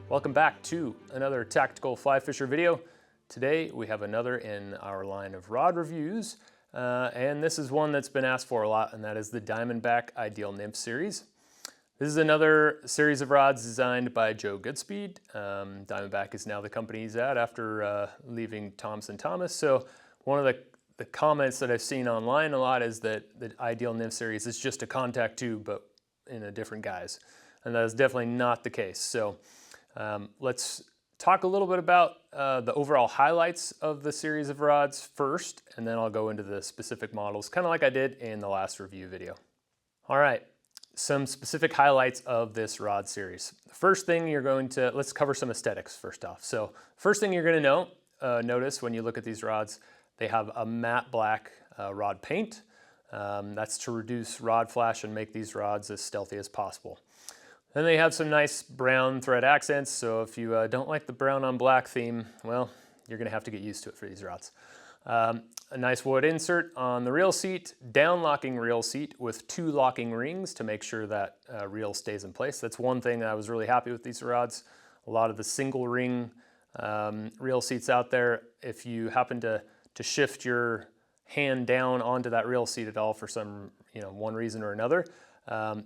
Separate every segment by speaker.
Speaker 1: Welcome back to another tactical fly fisher video. Today we have another in our line of rod reviews, and this is one that's been asked for a lot, and that is the Diamondback Ideal Nymph series. This is another series of rods designed by Joe Goodspeed. Diamondback is now the company he's at after leaving Thompson Thomas. So one of the comments that I've seen online a lot is that the Ideal Nymph series is just a contact tube, but in a different guise. And that is definitely not the case. So let's talk a little bit about the overall highlights of the series of rods first, and then I'll go into the specific models, kind of like I did in the last review video. All right, some specific highlights of this rod series. First thing let's cover some aesthetics first off. So first thing you're going to notice when you look at these rods, they have a matte black rod paint. That's to reduce rod flash and make these rods as stealthy as possible. Then they have some nice brown thread accents, so if you don't like the brown on black theme, well, you're gonna have to get used to it for these rods. A nice wood insert on the reel seat, down locking reel seat with 2 locking rings to make sure that reel stays in place. That's one thing that I was really happy with these rods. A lot of the single ring reel seats out there, if you happen to shift your hand down onto that reel seat at all for some, one reason or another,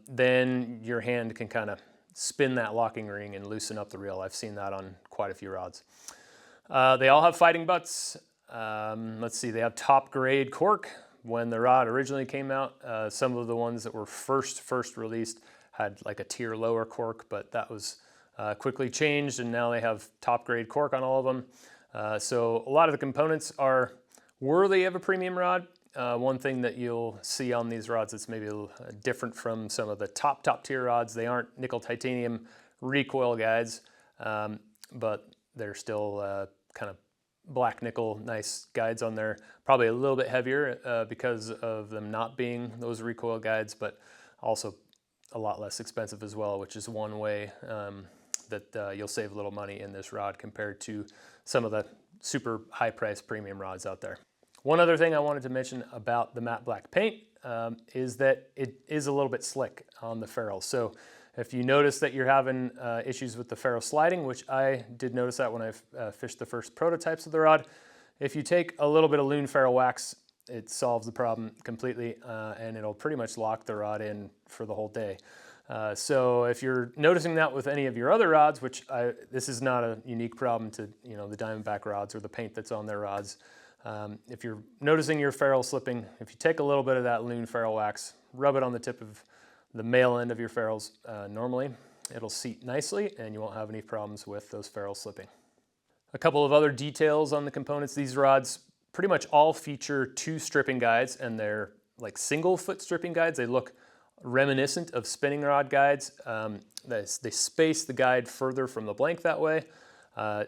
Speaker 1: then your hand can kind of spin that locking ring and loosen up the reel. I've seen that on quite a few rods. They all have fighting butts. Let's see, they have top grade cork. When the rod originally came out, some of the ones that were first released had like a tier lower cork, but that was quickly changed, and now they have top grade cork on all of them. So a lot of the components are worthy of a premium rod. One thing that you'll see on these rods that's maybe a little different from some of the top tier rods, they aren't nickel titanium recoil guides, but they're still kind of black nickel, nice guides on there. Probably a little bit heavier because of them not being those recoil guides, but also a lot less expensive as well, which is one way that you'll save a little money in this rod compared to some of the super high price premium rods out there. One other thing I wanted to mention about the matte black paint is that it is a little bit slick on the ferrules. So if you notice that you're having issues with the ferrule sliding, which I did notice that when I fished the first prototypes of the rod, if you take a little bit of loon ferrule wax, it solves the problem completely, and it'll pretty much lock the rod in for the whole day. So if you're noticing that with any of your other rods, which this is not a unique problem to the Diamondback rods or the paint that's on their rods, if you're noticing your ferrule slipping, if you take a little bit of that loon ferrule wax, rub it on the tip of the male end of your ferrules, normally it'll seat nicely and you won't have any problems with those ferrules slipping. A couple of other details on the components. These rods pretty much all feature 2 stripping guides, and they're like single foot stripping guides. They look reminiscent of spinning rod guides. They space the guide further from the blank that way.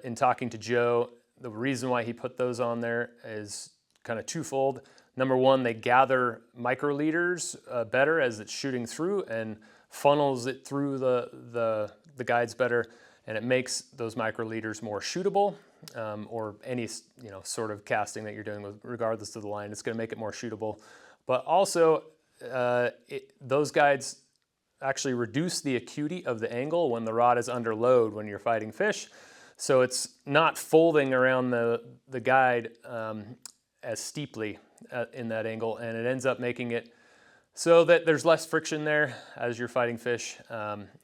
Speaker 1: In talking to Joe, the reason why he put those on there is kind of twofold. Number one, they gather microliters better as it's shooting through and funnels it through the guides better, and it makes those microliters more shootable, or any sort of casting that you're doing with, regardless of the line, it's going to make it more shootable. But also, those guides actually reduce the acuity of the angle when the rod is under load when you're fighting fish. So it's not folding around the guide as steeply in that angle, and it ends up making it so that there's less friction there as you're fighting fish,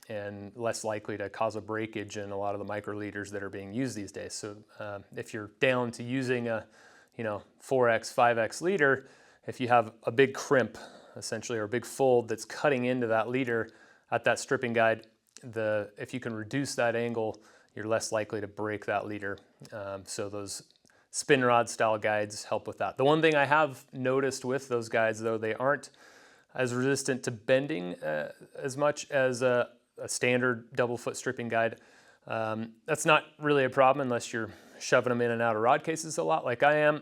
Speaker 1: and less likely to cause a breakage in a lot of the microliters that are being used these days. So if you're down to using a 4x, 5x leader, if you have a big crimp essentially, or a big fold that's cutting into that leader at that stripping guide, if you can reduce that angle, you're less likely to break that leader. So those spin rod style guides help with that. The one thing I have noticed with those guides, though, they aren't as resistant to bending as much as a standard double foot stripping guide. That's not really a problem unless you're shoving them in and out of rod cases a lot like I am,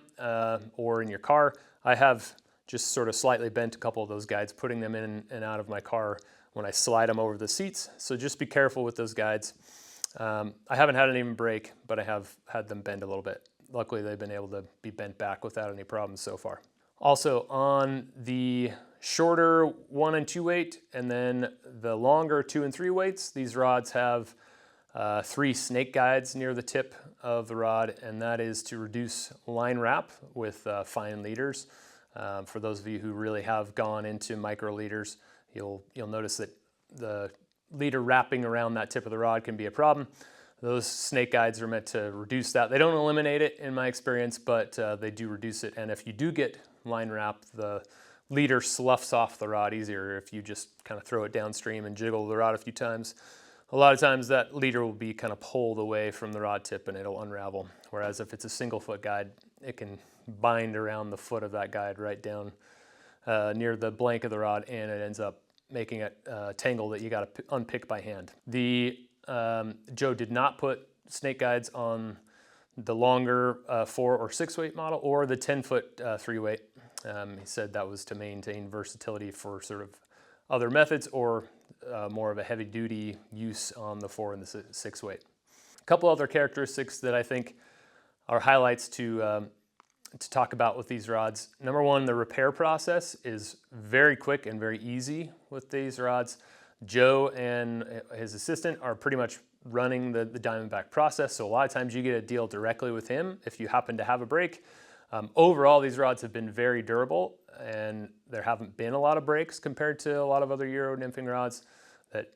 Speaker 1: or in your car. I have just sort of slightly bent a couple of those guides, putting them in and out of my car when I slide them over the seats. So just be careful with those guides. I haven't had any even break, but I have had them bend a little bit. Luckily, they've been able to be bent back without any problems so far. Also, on the shorter 1 and 2 weight, and then the longer 2 and 3 weights, these rods have 3 snake guides near the tip of the rod, and that is to reduce line wrap with fine leaders. For those of you who really have gone into micro leaders, you'll notice that the leader wrapping around that tip of the rod can be a problem. Those snake guides are meant to reduce that. They don't eliminate it in my experience, but they do reduce it. And if you do get line wrap, the leader sloughs off the rod easier if you just kind of throw it downstream and jiggle the rod a few times. A lot of times that leader will be kind of pulled away from the rod tip and it'll unravel. Whereas if it's a single foot guide, it can bind around the foot of that guide right down near the blank of the rod, and it ends up making it a tangle that you got to unpick by hand. Joe did not put snake guides on the longer 4 or 6 weight model or the 10-foot 3 weight. He said that was to maintain versatility for sort of other methods or more of a heavy duty use on the 4 and the 6 weight. A couple other characteristics that I think are highlights to talk about with these rods. Number one, the repair process is very quick and very easy with these rods. Joe and his assistant are pretty much running the Diamondback process, so a lot of times you get a deal directly with him if you happen to have a break. Overall, these rods have been very durable, and there haven't been a lot of breaks compared to a lot of other Euro nymphing rods that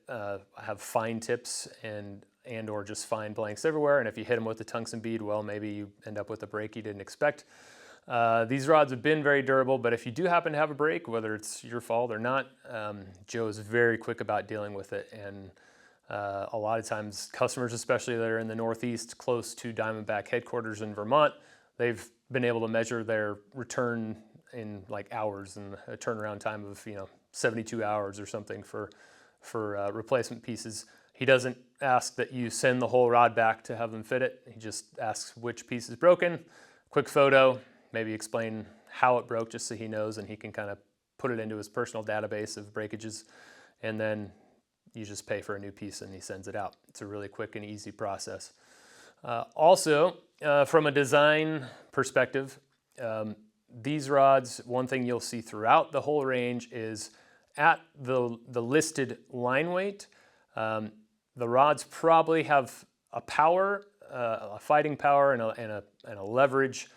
Speaker 1: have fine tips and or just fine blanks everywhere. And if you hit them with the tungsten bead, well, maybe you end up with a break you didn't expect. These rods have been very durable, but if you do happen to have a break, whether it's your fault or not, Joe is very quick about dealing with it. And a lot of times customers, especially that are in the Northeast close to Diamondback headquarters in Vermont, they've been able to measure their return in like hours and a turnaround time of 72 hours or something for replacement pieces. He doesn't ask that you send the whole rod back to have them fit it. He just asks which piece is broken, quick photo, maybe explain how it broke just so he knows and he can kind of put it into his personal database of breakages, and then you just pay for a new piece and he sends it out. It's a really quick and easy process. Also, from a design perspective, these rods, one thing you'll see throughout the whole range is at the listed line weight, the rods probably have a power, a fighting power and a leverage,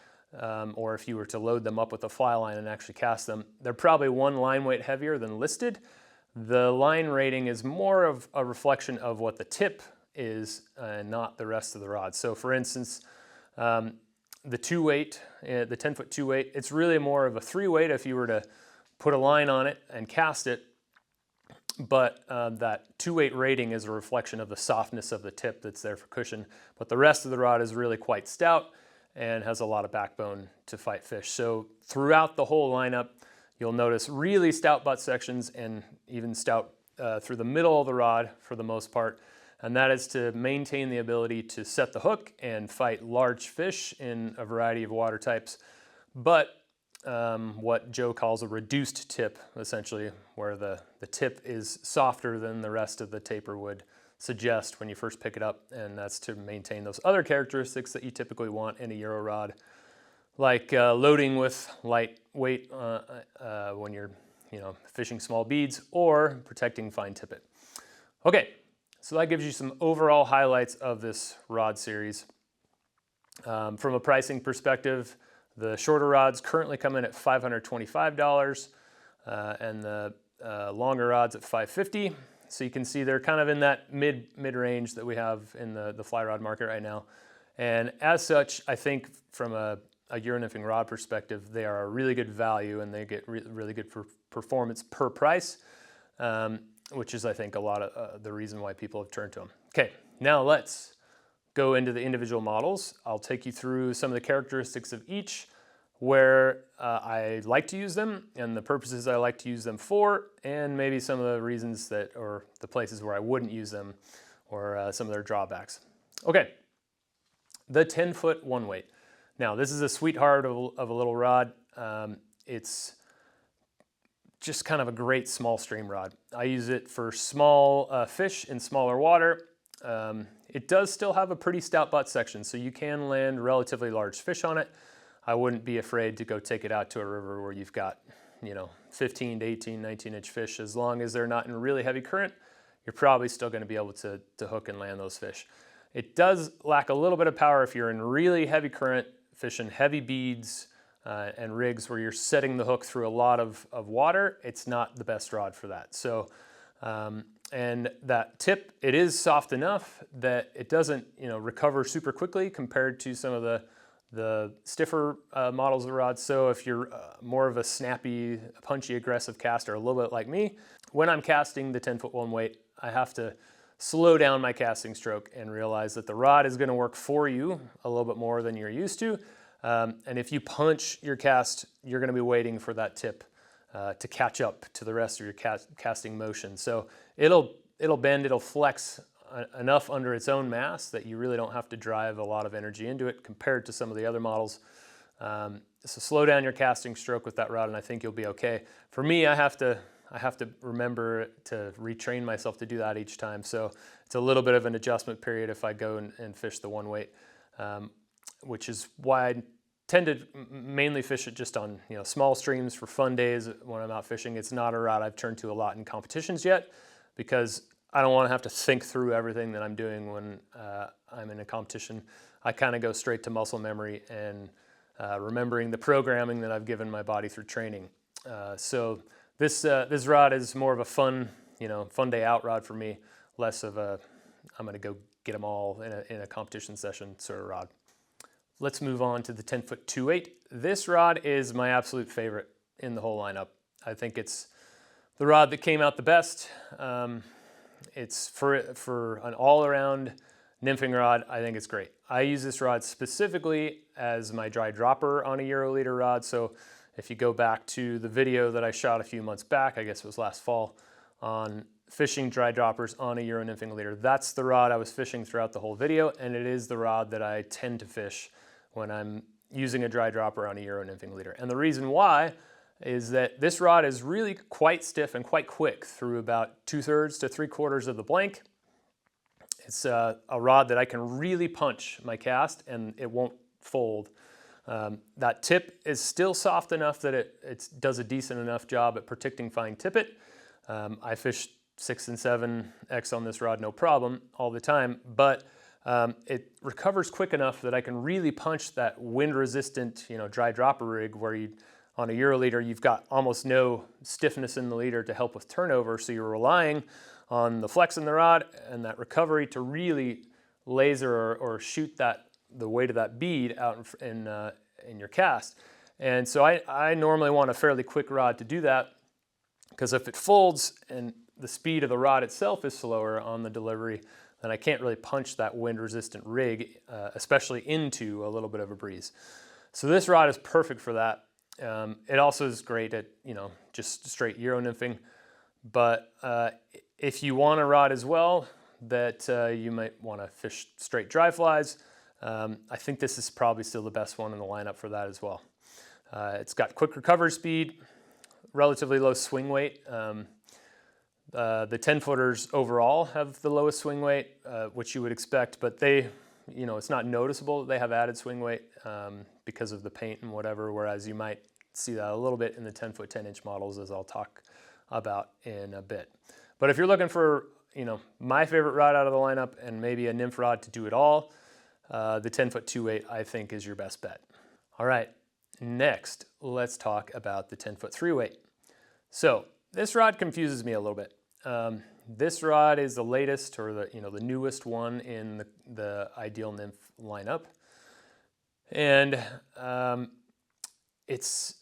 Speaker 1: or if you were to load them up with a fly line and actually cast them, they're probably 1 line weight heavier than listed. The line rating is more of a reflection of what the tip is and not the rest of the rod. So for instance, the 2 weight, the 10-foot 2 weight, it's really more of a 3 weight if you were to put a line on it and cast it. But that 2 weight rating is a reflection of the softness of the tip that's there for cushion. But the rest of the rod is really quite stout and has a lot of backbone to fight fish. So throughout the whole lineup, you'll notice really stout butt sections and even stout through the middle of the rod for the most part. And that is to maintain the ability to set the hook and fight large fish in a variety of water types. But what Joe calls a reduced tip, essentially, where the tip is softer than the rest of the taper would suggest when you first pick it up, and that's to maintain those other characteristics that you typically want in a Euro rod, like loading with light weight when you're fishing small beads, or protecting fine tippet. Okay, so that gives you some overall highlights of this rod series. From a pricing perspective, the shorter rods currently come in at $525, and the longer rods at $550. So you can see they're kind of in that mid-range that we have in the fly rod market right now. And as such, I think from a Euro nymphing rod perspective, they are a really good value and they get really good performance per price, which is, I think, a lot of the reason why people have turned to them. Okay, now let's go into the individual models. I'll take you through some of the characteristics of each, where I like to use them and the purposes I like to use them for, and maybe some of the reasons that, or the places where I wouldn't use them, or some of their drawbacks. Okay, the 10-foot 1 weight. Now this is a sweetheart of a little rod. It's just kind of a great small stream rod. I use it for small fish in smaller water. It does still have a pretty stout butt section, so you can land relatively large fish on it. I wouldn't be afraid to go take it out to a river where you've got, 15 to 18, 19-inch fish. As long as they're not in a really heavy current, you're probably still going to be able to hook and land those fish. It does lack a little bit of power if you're in really heavy current, fishing heavy beads and rigs where you're setting the hook through a lot of water. It's not the best rod for that. So, and that tip, it is soft enough that it doesn't, recover super quickly compared to some of the stiffer models of the rods. So if you're more of a snappy, punchy, aggressive caster, a little bit like me, when I'm casting the 10-foot one weight, I have to slow down my casting stroke and realize that the rod is going to work for you a little bit more than you're used to. And if you punch your cast, you're going to be waiting for that tip to catch up to the rest of your casting motion. So it'll bend, it'll flex enough under its own mass that you really don't have to drive a lot of energy into it compared to some of the other models. So slow down your casting stroke with that rod and I think you'll be okay. For me, I have to remember to retrain myself to do that each time. So it's a little bit of an adjustment period if I go and fish the one weight, which is why I tend to mainly fish it just on small streams for fun days when I'm out fishing. It's not a rod I've turned to a lot in competitions yet because I don't want to have to think through everything that I'm doing when I'm in a competition. I kind of go straight to muscle memory and remembering the programming that I've given my body through training. So this rod is more of a fun day out rod for me, less of a I'm going to go get them all in a competition session sort of rod. Let's move on to the 10-foot 2/8. This rod is my absolute favorite in the whole lineup. I think it's the rod that came out the best. It's for an all-around nymphing rod. I think it's great. I use this rod specifically as my dry dropper on a Euroliter rod. So if you go back to the video that I shot a few months back, I guess it was last fall, on fishing dry droppers on a Euro nymphing leader, that's the rod I was fishing throughout the whole video, and it is the rod that I tend to fish when I'm using a dry dropper on a Euro nymphing leader. And the reason why is that this rod is really quite stiff and quite quick through about 2/3 to 3/4 of the blank. It's a rod that I can really punch my cast and it won't fold. That tip is still soft enough that it does a decent enough job at protecting fine tippet. I fish 6 and 7X on this rod no problem all the time, but it recovers quick enough that I can really punch that wind-resistant, dry dropper rig where on a Euro leader, you've got almost no stiffness in the leader to help with turnover, so you're relying on the flex in the rod and that recovery to really laser or shoot the weight of that bead out in your cast. And so I normally want a fairly quick rod to do that, because if it folds and the speed of the rod itself is slower on the delivery, then I can't really punch that wind-resistant rig, especially into a little bit of a breeze. So this rod is perfect for that. It also is great at, just straight Euro nymphing. But if you want a rod as well that you might want to fish straight dry flies, I think this is probably still the best one in the lineup for that as well. It's got quick recovery speed, relatively low swing weight. The 10-footers overall have the lowest swing weight, which you would expect, but they, it's not noticeable that they have added swing weight because of the paint and whatever, whereas you might see that a little bit in the 10-foot 10-inch models, as I'll talk about in a bit. But if you're looking for, my favorite rod out of the lineup and maybe a nymph rod to do it all, the 10-foot 2/8 I think is your best bet. All right, next let's talk about the 10-foot 3/8. So this rod confuses me a little bit. This rod is the latest, or the newest one in the Ideal Nymph lineup, and it's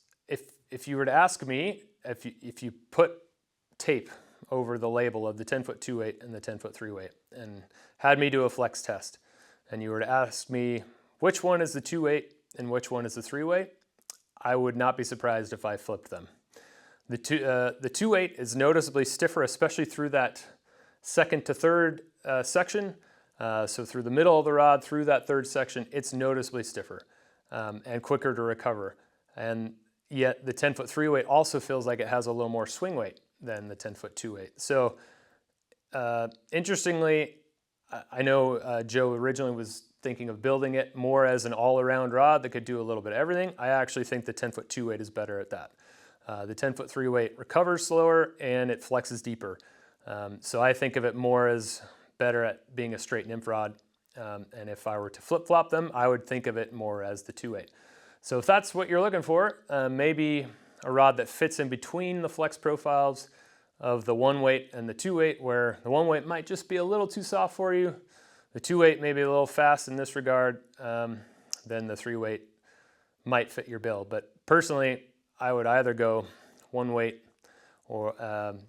Speaker 1: if you were to ask me if you put tape over the label of the 10-foot 2/8 and the 10-foot 3/8 and had me do a flex test, and you were to ask me which one is the 2/8 and which one is the 3/8, I would not be surprised if I flipped them. The 2/8 is noticeably stiffer, especially through that second to third section. So through the middle of the rod, through that third section, it's noticeably stiffer and quicker to recover. And yet the 10-foot 3/8 also feels like it has a little more swing weight than the 10-foot 2/8. So interestingly, I know Joe originally was thinking of building it more as an all-around rod that could do a little bit of everything. I actually think the 10-foot 2/8 is better at that. The 10-foot 3/8 recovers slower and it flexes deeper. So I think of it more as better at being a straight nymph rod. And if I were to flip-flop them, I would think of it more as the 2/8. So if that's what you're looking for, maybe a rod that fits in between the flex profiles of the 1/8 and the 2/8, where the 1/8 might just be a little too soft for you, the 2/8 may be a little fast in this regard, then the 3/8 might fit your bill. But personally, I would either go 1/8 or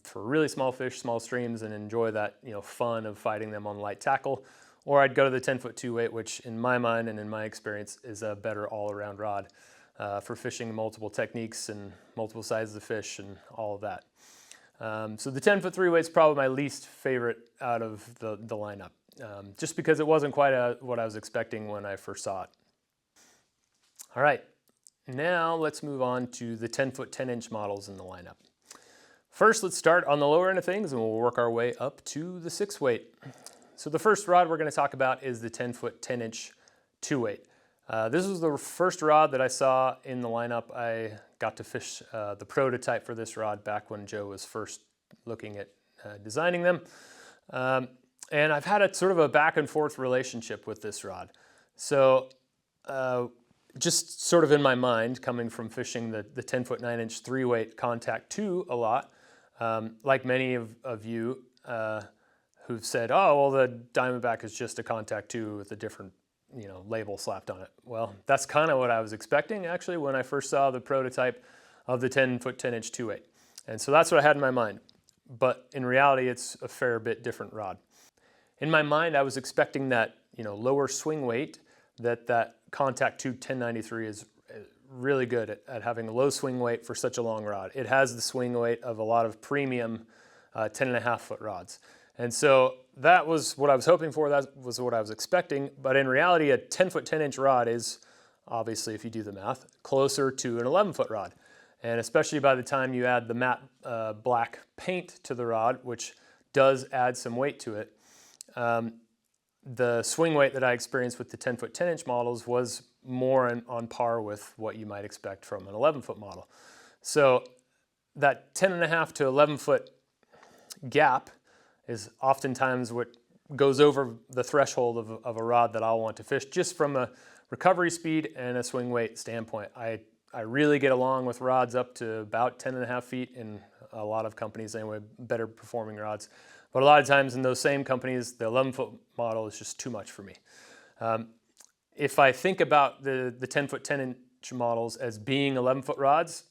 Speaker 1: for really small fish, small streams, and enjoy that fun of fighting them on light tackle, or I'd go to the 10-foot 2/8, which in my mind and in my experience is a better all-around rod for fishing multiple techniques and multiple sizes of fish and all of that. So the 10-foot 3/8 is probably my least favorite out of the lineup, just because it wasn't quite what I was expecting when I first saw it. All right, now let's move on to the 10-foot 10-inch models in the lineup. First, let's start on the lower end of things and we'll work our way up to the 6-weight. So the first rod we're going to talk about is the 10-foot 10-inch 2/8. This was the first rod that I saw in the lineup. I got to fish the prototype for this rod back when Joe was first looking at designing them. And I've had a sort of a back and forth relationship with this rod. So just sort of in my mind, coming from fishing the 10-foot 9-inch 3/8 Contact 2 a lot, like many of you who've said, oh, well, the Diamondback is just a Contact 2 with a different label slapped on it. Well, that's kind of what I was expecting actually when I first saw the prototype of the 10-foot 10-inch 2/8. And so that's what I had in my mind. But in reality, it's a fair bit different rod. In my mind, I was expecting that lower swing weight that Contact 2 1093 is really good at having a low swing weight for such a long rod. It has the swing weight of a lot of premium 10.5-foot rods. And so that was what I was hoping for, that was what I was expecting, but in reality a 10-foot 10-inch rod is, obviously if you do the math, closer to an 11-foot rod. And especially by the time you add the matte black paint to the rod, which does add some weight to it, the swing weight that I experienced with the 10-foot 10-inch models was more on par with what you might expect from an 11-foot model. So that 10.5 to 11-foot gap is oftentimes what goes over the threshold of a rod that I'll want to fish, just from a recovery speed and a swing weight standpoint. I really get along with rods up to about 10.5 feet in a lot of companies anyway, better performing rods. But a lot of times in those same companies, the 11-foot model is just too much for me. If I think about the 10-foot 10-inch models as being 11-foot rods,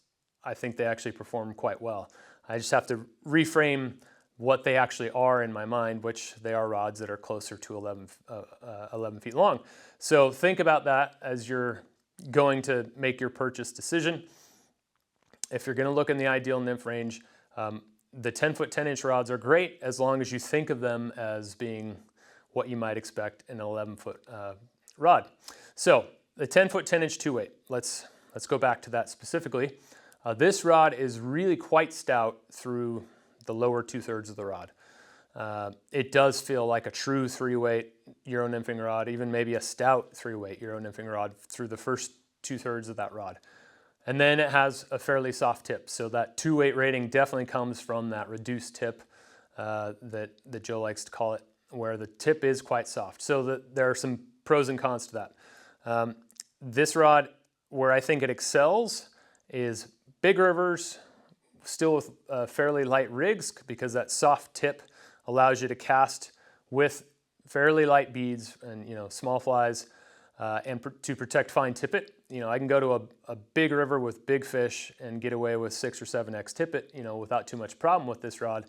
Speaker 1: I think they actually perform quite well. I just have to reframe what they actually are in my mind, which they are rods that are closer to 11 feet long. So think about that as you're going to make your purchase decision. If you're going to look in the Ideal Nymph range, the 10-foot 10-inch rods are great as long as you think of them as being what you might expect in an 11-foot rod. So the 10-foot 10-inch 2/8, let's go back to that specifically. This rod is really quite stout through the lower 2/3 of the rod. It does feel like a true 3/8 Euro nymphing rod, even maybe a stout 3/8 Euro nymphing rod through the first 2/3 of that rod. And then it has a fairly soft tip. So that 2/8 rating definitely comes from that reduced tip that Joe likes to call it, where the tip is quite soft. So there are some pros and cons to that. This rod, where I think it excels, is big rivers, still with fairly light rigs, because that soft tip allows you to cast with fairly light beads and small flies, and to protect fine tippet. I can go to a big river with big fish and get away with 6 or 7x tippet, without too much problem with this rod.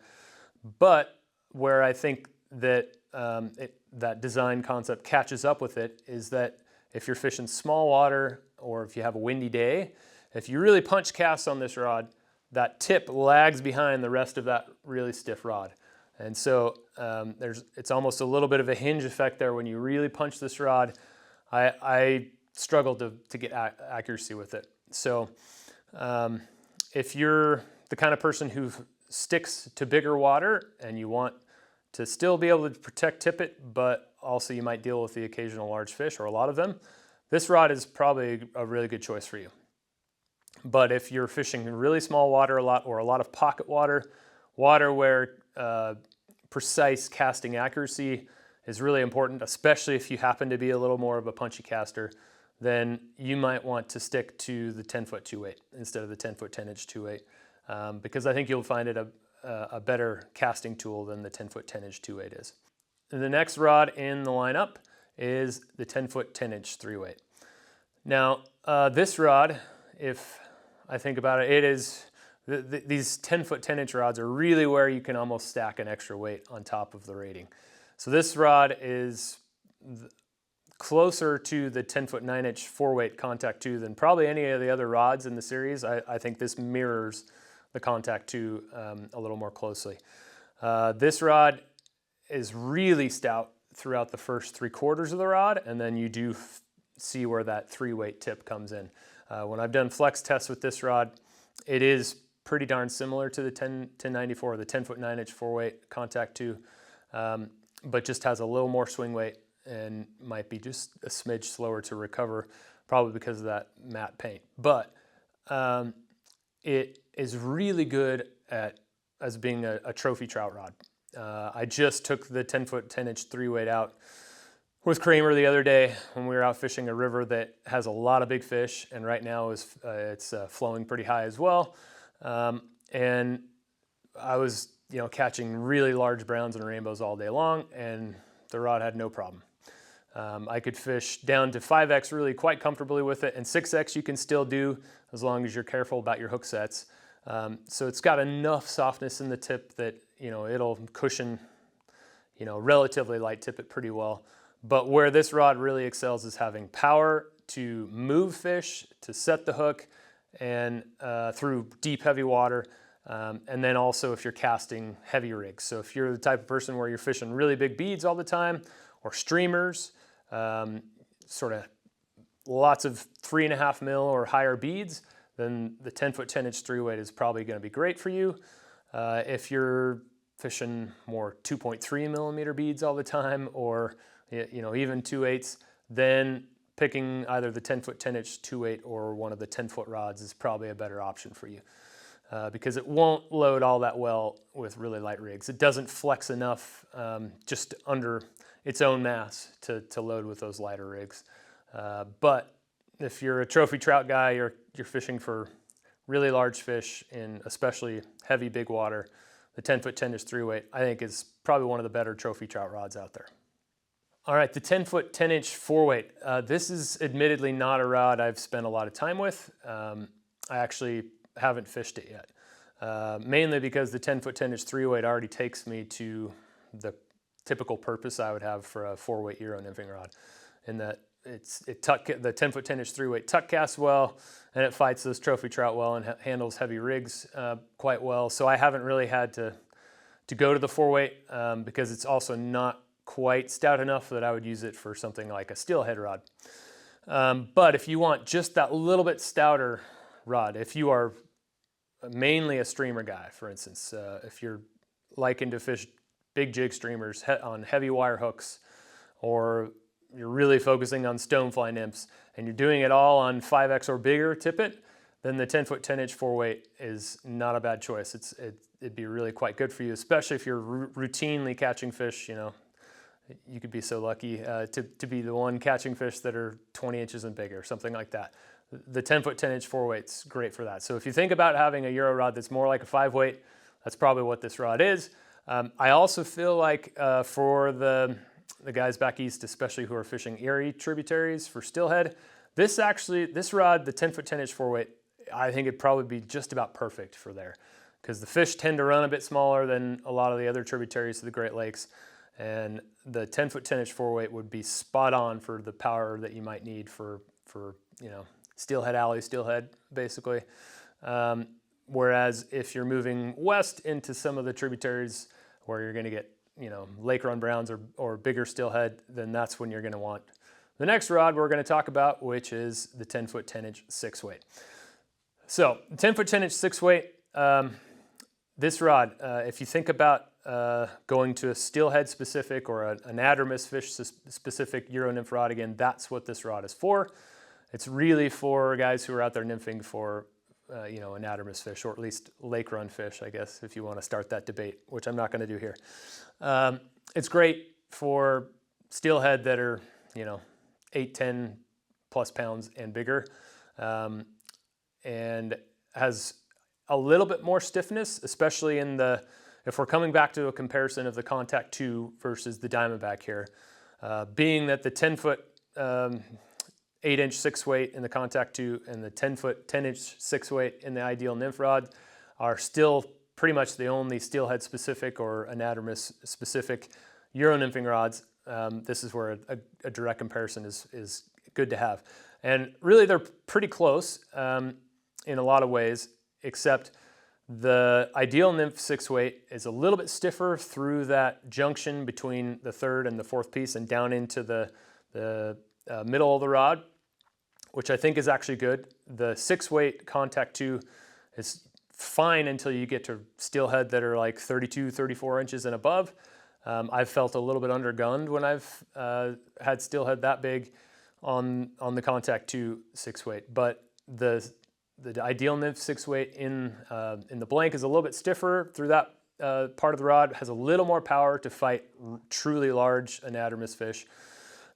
Speaker 1: But where I think that that design concept catches up with it is that if you're fishing small water or if you have a windy day, if you really punch cast on this rod, that tip lags behind the rest of that really stiff rod. And so it's almost a little bit of a hinge effect there when you really punch this rod. I struggle to get accuracy with it. So if you're the kind of person who sticks to bigger water and you want to still be able to protect tippet, but also you might deal with the occasional large fish or a lot of them, this rod is probably a really good choice for you. But if you're fishing really small water a lot, or a lot of pocket water, water where precise casting accuracy is really important, especially if you happen to be a little more of a punchy caster. Then you might want to stick to the 10-foot 2/8 instead of the 10-foot 10-inch 2/8, because I think you'll find it a better casting tool than the 10-foot 10-inch 2/8 is. And the next rod in the lineup is the 10-foot 10-inch 3/8. Now, this rod, if I think about it, these 10-foot 10-inch rods are really where you can almost stack an extra weight on top of the rating. So this rod is closer to the 10-foot 9-inch 4-weight contact 2 than probably any of the other rods in the series. I think this mirrors the contact 2 a little more closely. This rod is really stout throughout the first 3/4 of the rod, and then you do see where that 3-weight tip comes in. When I've done flex tests with this rod, it is pretty darn similar to the 1094, the 10-foot 9-inch 4-weight contact 2, but just has a little more swing weight and might be just a smidge slower to recover, probably because of that matte paint. But it is really good as being a trophy trout rod. I just took the 10-foot 10-inch 3-weight out with Kramer the other day when we were out fishing a river that has a lot of big fish, and right now it's flowing pretty high as well. And I was catching really large browns and rainbows all day long, and the rod had no problem. I could fish down to 5X really quite comfortably with it, and 6X you can still do as long as you're careful about your hook sets. So it's got enough softness in the tip that it'll cushion relatively light tip it pretty well. But where this rod really excels is having power to move fish, to set the hook, and through deep, heavy water. And then also if you're casting heavy rigs. So if you're the type of person where you're fishing really big beads all the time, or streamers, sort of lots of 3.5 mil or higher beads, then the 10-foot 10-inch 3-weight is probably going to be great for you. If you're fishing more 2.3 millimeter beads all the time, or even 2/8, then picking either the 10-foot 10-inch 2/8 or one of the 10-foot rods is probably a better option for you, because it won't load all that well with really light rigs. It doesn't flex enough just under its own mass to load with those lighter rigs. But if you're a trophy trout guy, you're fishing for really large fish in especially heavy big water, the 10-foot 10-inch 3-weight I think is probably one of the better trophy trout rods out there. All right, the 10-foot 10-inch 4-weight. This is admittedly not a rod I've spent a lot of time with. I actually haven't fished it yet, mainly because the 10-foot 10-inch 3-weight already takes me to the typical purpose I would have for a 4-weight Euro nymphing rod, in that the 10-foot 10-inch 3-weight tuck casts well, and it fights those trophy trout well and handles heavy rigs quite well. So I haven't really had to go to the 4-weight because it's also not quite stout enough that I would use it for something like a steelhead rod. But if you want just that little bit stouter rod, if you are mainly a streamer guy, for instance, if you're liking to fish big jig streamers on heavy wire hooks, or you're really focusing on stonefly nymphs, and you're doing it all on 5X or bigger tippet, then the 10-foot 10-inch 4-weight is not a bad choice. It'd be really quite good for you, especially if you're routinely catching fish. You could be so lucky to be the one catching fish that are 20 inches and bigger, something like that. The 10-foot 10-inch 4-weight's great for that. So if you think about having a Euro rod that's more like a 5-weight, that's probably what this rod is. I also feel like for the guys back east, especially who are fishing Erie tributaries for steelhead, this rod, the 10-foot 10-inch 4-weight, I think it'd probably be just about perfect for there, because the fish tend to run a bit smaller than a lot of the other tributaries to the Great Lakes, and the 10-foot 10-inch 4-weight would be spot on for the power that you might need for steelhead alley steelhead, basically. Whereas if you're moving west into some of the tributaries where you're going to get lake run browns or bigger steelhead, then that's when you're going to want the next rod we're going to talk about, which is the 10-foot 10-inch 6-weight. So 10-foot 10-inch 6-weight, this rod, if you think about going to a steelhead specific or an Addermis fish specific Euro nymph rod, again, that's what this rod is for. It's really for guys who are out there nymphing for you know, anadromous fish, or at least lake run fish, I guess, if you want to start that debate, which I'm not going to do here. It's great for steelhead that are, you know, 8, 10 plus pounds and bigger, and has a little bit more stiffness, especially in the, if we're coming back to a comparison of the Contact 2 versus the Diamondback here, being that the 10-foot 8-inch 6-weight in the Contact 2 and the 10-foot 10-inch 6-weight in the Ideal Nymph rod are still pretty much the only steelhead specific or anadromous specific Euro nymphing rods. This is where a direct comparison is good to have. And really they're pretty close in a lot of ways, except the Ideal Nymph 6-weight is a little bit stiffer through that junction between the third and the fourth piece and down into the middle of the rod, which I think is actually good. The 6-weight Contact 2 is fine until you get to steelhead that are like 32, 34 inches and above. I've felt a little bit undergunned when I've had steelhead that big on the Contact 2 6-weight, but the Ideal Nymph 6-weight in the blank is a little bit stiffer through that part of the rod, has a little more power to fight truly large anadromous fish.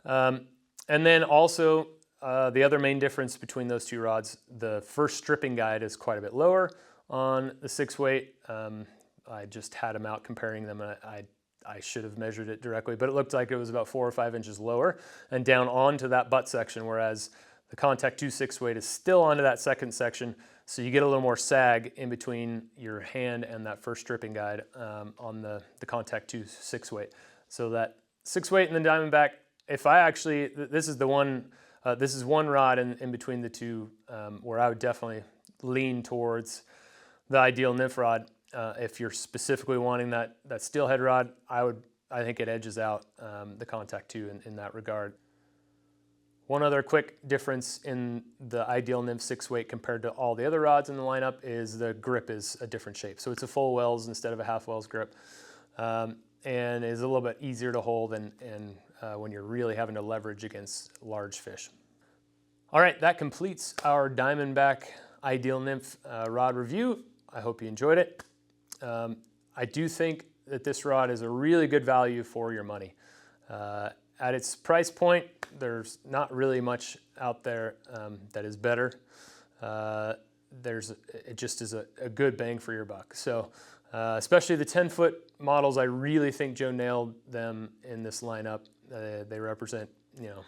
Speaker 1: And then also the other main difference between those two rods, the first stripping guide is quite a bit lower on the 6-weight. I just had them out comparing them, and I should have measured it directly, but it looked like it was about 4 or 5 inches lower and down onto that butt section, whereas the Contact 2 6-weight is still onto that second section, so you get a little more sag in between your hand and that first stripping guide on the Contact 2 6-weight. So that 6-weight and the Diamondback, if I actually, this is one rod in between the two where I would definitely lean towards the Ideal Nymph rod. If you're specifically wanting that steelhead rod, I think it edges out the Contact 2 in that regard. One other quick difference in the Ideal Nymph 6-weight compared to all the other rods in the lineup is the grip is a different shape. So it's a full Wells instead of a half Wells grip, and is a little bit easier to hold and when you're really having to leverage against large fish. All right, that completes our Diamondback Ideal Nymph rod review. I hope you enjoyed it. I do think that this rod is a really good value for your money. At its price point, there's not really much out there that is better. It just is a good bang for your buck. So especially the 10-foot models, I really think Joe nailed them in this lineup. They represent, you know,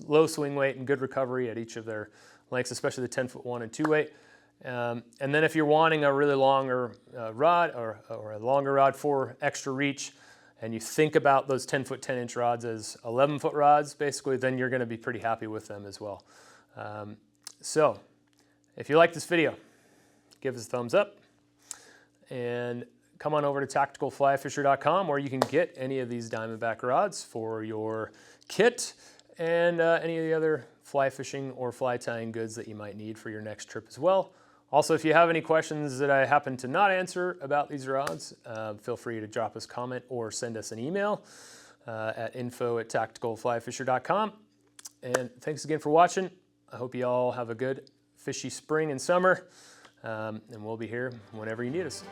Speaker 1: low swing weight and good recovery at each of their lengths, especially the 10-foot 1 and 2-weight. And then if you're wanting a really longer rod or a longer rod for extra reach, and you think about those 10-foot 10-inch rods as 11-foot rods, basically, then you're going to be pretty happy with them as well. So if you like this video, give us a thumbs up and come on over to tacticalflyfisher.com, where you can get any of these Diamondback rods for your kit and any of the other fly fishing or fly tying goods that you might need for your next trip as well. Also, if you have any questions that I happen to not answer about these rods, feel free to drop us a comment or send us an email at info@tacticalflyfisher.com. And thanks again for watching. I hope you all have a good fishy spring and summer, and we'll be here whenever you need us.